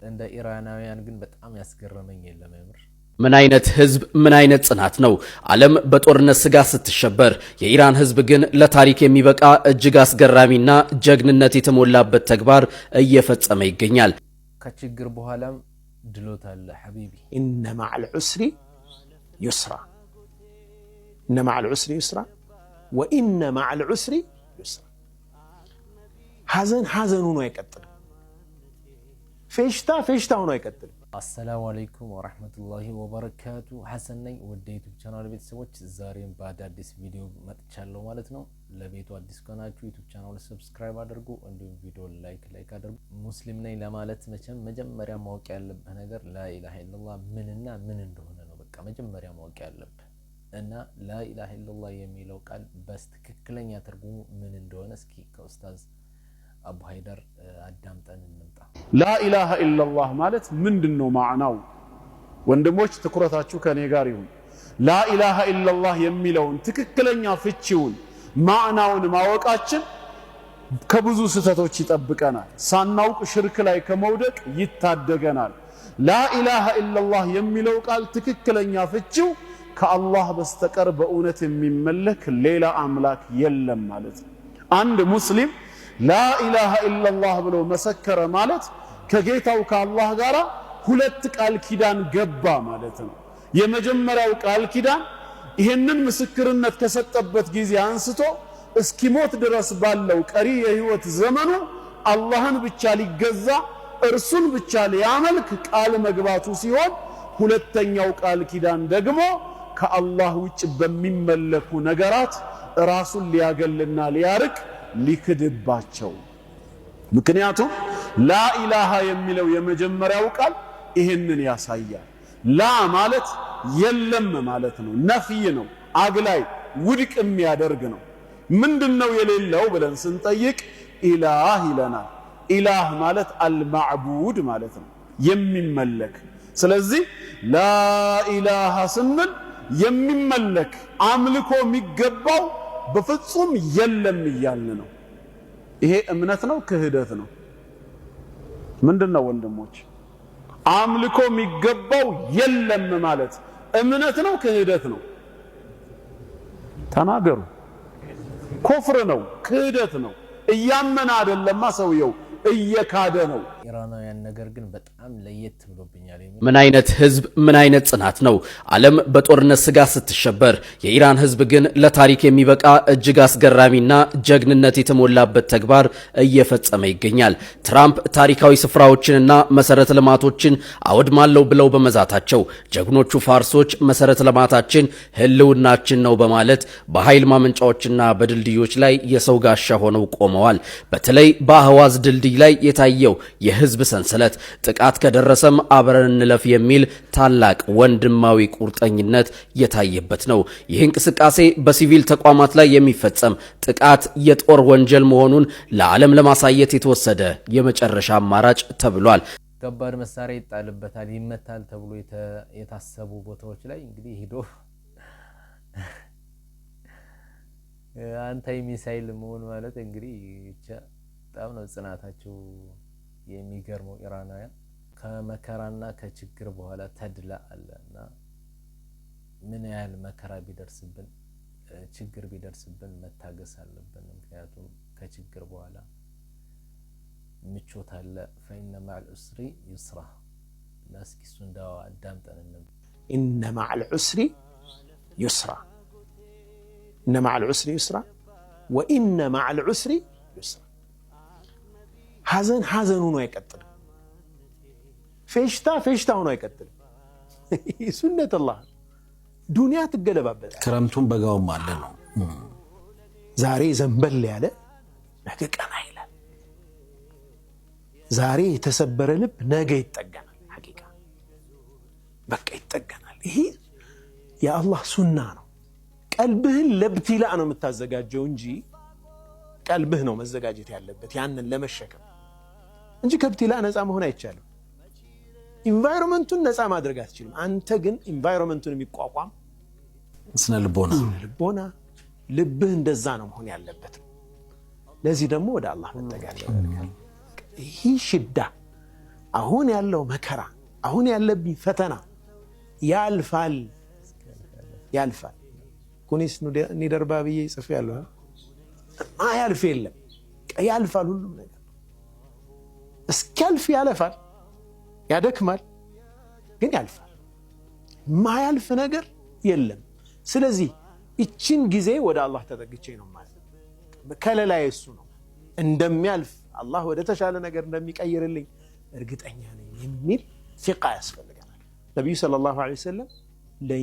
እንደ ኢራናውያን ግን በጣም ያስገረመኝ የለም አይምር ምን አይነት ህዝብ ምን አይነት ጽናት ነው ዓለም በጦርነት ስጋት ስትሸበር የኢራን ህዝብ ግን ለታሪክ የሚበቃ እጅግ አስገራሚና ጀግንነት የተሞላበት ተግባር እየፈጸመ ይገኛል ከችግር በኋላም ድሎት አለ ሐቢቢ ኢነ መዐል ዑስሪ ዩስራ ኢነ መዐል ዑስሪ ዩስራ ወኢነ መዐል ዑስሪ ዩስራ ሐዘን ሆኖ አይቀጥልም ፌሽታ ሆኖ አይቀጥልም السلام عليكم ورحمة الله وبركاته حسن ني ወደ ዩቲዩብ ቻናል ቤተሰቦች ዛሬም በአዲስ ቪዲዮ መጥቻለሁ ማለት ነው ለቤቱ አዲስ ከሆናችሁ ዩቲዩብ ቻናል ሰብስክራይብ አድርጉ እንዲሁም ቪዲዮ ላይክ አድርጉ ሙስሊም ነኝ ለማለት መጀመሪያ ማወቅ ያለበት ነገር ላኢላሃ ኢላላህ ምንና ምን እንደሆነ ነው በቃ መጀመሪያ ማወቅ ያለበት እና ላኢላሃ ኢላላህ የሚለው ቃል በትክክለኛ ትርጉሙ ምን እንደሆነ እስኪ ከኡስታዝ አቡ ሃይደር አዳምጠን እንምጣ لا إله إلا الله ማለት ምንድነው ማዕናው ወንድሞች ትኩረታችሁ ከኔ ጋር ይሁን لا إله إلا الله የሚለውን ትክክለኛ ፍቺውን ማዕናውን ማወቃችን ከብዙ ስህተቶች ይጠብቀናል ሳናውቅ ሽርክ ላይ ከመውደቅ ይታደገናል لا إله إلا الله የሚለው ቃል ትክክለኛ ፍቺው ከአላህ በስተቀር በእውነት የሚመለክ ሌላ አምላክ የለም ማለት ነው አንድ ሙስሊም لا إله إلا الله ብሎ መሰከረ ማለት ከጌታው ከአላህ ጋራ ሁለት ቃል ኪዳን ገባ ማለት ነው የመጀመሪያው ቃል ኪዳን ይሄንን ምስክርነት ከሰጠበት ጊዜ አንስቶ እስኪሞት ድረስ ባለው ቀሪ የህይወት ዘመኑ አላህን ብቻ ሊገዛ እርሱን ብቻ ሊያመልክ ቃል መግባቱ ሲሆን ሁለተኛው ቃል ኪዳን ደግሞ ከአላህ ውጭ በሚመለኩ ነገራት ራሱን ሊያገልና ሊያርቅ ሊክድባቸው ምክንያቱም ላ ኢላሃ የሚለው የመጀመሪያው ቃል ይሄንን ያሳያል ላ ማለት የለም ማለት ነው ነፍይ ነው አግላይ ውድቅ የሚያደርግ ነው ምንድነው የሌለው ብለን ስንጠይቅ ኢላህ ይለናል ኢላህ ማለት አልማዕቡድ ማለት ነው የሚመለክ ስለዚህ ላ ኢላሃ ስንል የሚመለክ አምልኮ የሚገባው በፍጹም የለም ይያልን ነው ይሄ እምነት ነው ክህደት ነው ምንድነው ወንድሞች አምልኮ የሚገባው የለም ማለት እምነት ነው ክህደት ነው ተናገሩ ኩፍር ነው ክህደት ነው እያመነ አይደለማ ሰውየው እየካደ ነው ኢራናውያን ነገር ግን በጣም ለየት ብሎብኛል ምን አይነት ህዝብ ምን አይነት ጽናት ነው ዓለም በጦርነት ስጋት ስትሸበር የኢራን ህዝብ ግን ለታሪክ የሚበቃ እጅግ አስገራሚና ጀግንነት የተሞላበት ተግባር እየፈጸመ ይገኛል ትራምፕ ታሪካዊ ስፍራዎችንና መሰረተ ልማቶችን አወድማለሁ ብለው በመዛታቸው ጀግኖቹ ፋርሶች መሰረተ ልማታችን ህልውናችን ነው በማለት በኃይል ማመንጫዎችና በድልድዮች ላይ የሰው ጋሻ ሆነው ቆመዋል በተለይ በአህዋዝ ድልድይ ላይ የታየው የህዝብ ሰንሰለት ጥቃት ከደረሰም አብረን እንለፍ የሚል ታላቅ ወንድማዊ ቁርጠኝነት የታየበት ነው ይህ እንቅስቃሴ በሲቪል ተቋማት ላይ የሚፈጸም ጥቃት የጦር ወንጀል መሆኑን ለዓለም ለማሳየት የተወሰደ የመጨረሻ አማራጭ ተብሏል ከባድ መሳሪያ ይጣልበታል ይመታል ተብሎ የታሰቡ ቦታዎች ላይ እንግዲህ ሄዶ አንታይ ሚሳይል መሆን ማለት እንግዲህ በጣም ነው ጽናታቸው የሚገርመው ኢራናውያን ከመከራና ከችግር በኋላ ተድላ አለና ምን ያህል መከራ ቢደርስብን ችግር ቢደርስብን መታገስ አለብን ምክንያቱም ከችግር በኋላ ምቾት አለ فإن مع العسر يسرا ናስኪ ሱንዳው አዳምጠን ኢነ መዐል ዑስሪ ዩስራ ኢነ መዐል ዑስሪ ዩስራ ወኢነ መዐል ዑስሪ ዩስራ ሐዘን ሆኖ አይቀጥልም ፌሽታ ሆኖ አይቀጥልም ሱነት አላህ ዱንያ ትገለባበታለች ክረምቱን በጋውም አለ ነው ዛሬ ዘንበል ያለ ነገ ቀና ይላል ዛሬ የተሰበረ ልብ ነገ ይጠገናል ሐቂቃ በቃ ይጠገናል ይሄ የአላህ ሱና ነው ቀልብህን ለብቲላ ነው የምታዘጋጀው እንጂ ቀልብህ ነው መዘጋጀት ያለበት ያንን ለመሸከም እንጂ ከብቲላ ነፃ መሆን አይቻልም ኢንቫይሮንመንቱን ነፃ ማድረግ አትችልም አንተ ግን ኢንቫይሮንመንቱን የሚቋቋም ስነ ልቦና ልብህ እንደዛ ነው መሆን ያለበት ለዚህ ደግሞ ወደ አላህ መጠጋት ያደርጋል ይህ ሽዳ አሁን ያለው መከራ አሁን ያለብኝ ፈተና ያልፋል ያልፋል። ኩኒስ ኒደርባ ብዬ ጽፌያለሁ። ማያልፍ የለም ያልፋል። ሁሉም ነገር እስኪያልፍ ያለፋል፣ ያደክማል፣ ግን ያልፋል። ማያልፍ ነገር የለም። ስለዚህ እቺን ጊዜ ወደ አላህ ተጠግቼ ነው ማለት ከለላዬ እሱ ነው። እንደሚያልፍ አላህ ወደ ተሻለ ነገር እንደሚቀይርልኝ እርግጠኛ ነኝ የሚል ፊቃ ያስፈልገናል። ነቢዩ ሰለላሁ ዐለይሂ ወሰለም ለን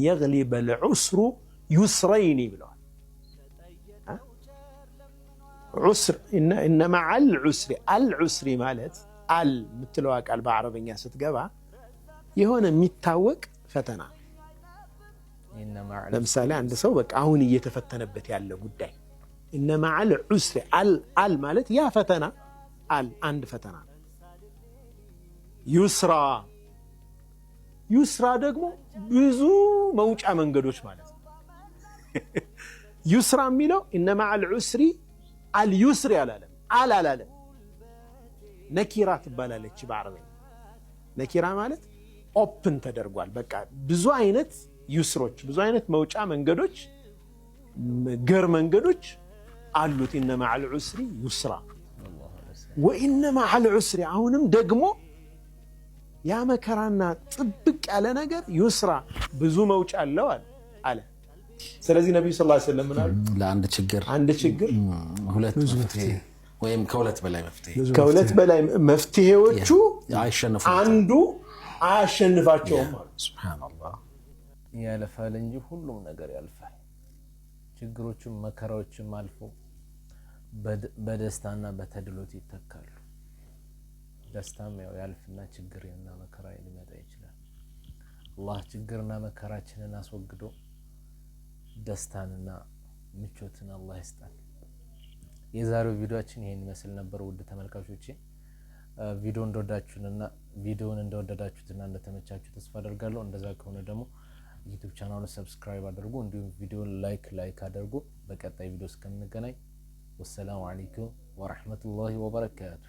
የግሊበ ልዑስሩ ዩስረይኒ ብለዋል። ዑስር እነ መዐል ዑስሪ አልዑስሪ ማለት አል የምትለዋ ቃል በአረበኛ ስትገባ የሆነ የሚታወቅ ፈተና። ለምሳሌ አንድ ሰው በቃ አሁን እየተፈተነበት ያለ ጉዳይ እነ መዐል ዑስሪ አል ማለት ያ ፈተና አል አንድ ፈተና። ዩስራ ደግሞ ብዙ መውጫ መንገዶች ማለት ነው። ዩስራ የሚለው እነ መዐል ዑስሪ አልዩስሪ አላለም፣ አላለም። ነኪራ ትባላለች በአረበኛ። ነኪራ ማለት ኦፕን ተደርጓል። በቃ ብዙ አይነት ዩስሮች፣ ብዙ አይነት መውጫ መንገዶች፣ ገር መንገዶች አሉት። እነ መዐል ዑስሪ ዩስራ ወኢነ መዐል ዑስሪ አሁንም ደግሞ ያ መከራና ጥብቅ ያለ ነገር ዩስራ ብዙ መውጫ አለው አለ። ስለዚህ ነብዩ ሰለላሁ ዐለይሂ ወሰለም ምናሉ ለአንድ ችግር ሁለት መፍትሄ ወይም ከሁለት በላይ መፍትሄዎቹ አንዱ አያሸንፋቸውም ማለት ሱብሃንአላህ። ያልፋል እንጂ ሁሉም ነገር ያልፋል። ችግሮችም መከራዎችም አልፎ በደስታና በተድሎት ይተካሉ። ደስታም ያው ያልፍና ችግርና መከራ ሊመጣ ይችላል። አላህ ችግርና መከራችንን አስወግዶ ደስታንና ምቾትን አላህ ይስጣል። የዛሬው ቪዲዮአችን ይሄን ይመስል ነበር። ውድ ተመልካቾቼ ቪዲዮውን እንደወደዳችሁትና እንደተመቻችሁ ተስፋ አደርጋለሁ። እንደዛ ከሆነ ደግሞ ዩቲዩብ ቻናሉን ሰብስክራይብ አድርጉ፣ እንዲሁም ቪዲዮውን ላይክ አድርጉ። በቀጣይ ቪዲዮ እስከምንገናኝ ወሰላሙ አለይኩም ወራህመቱላሂ ወበረካቱ።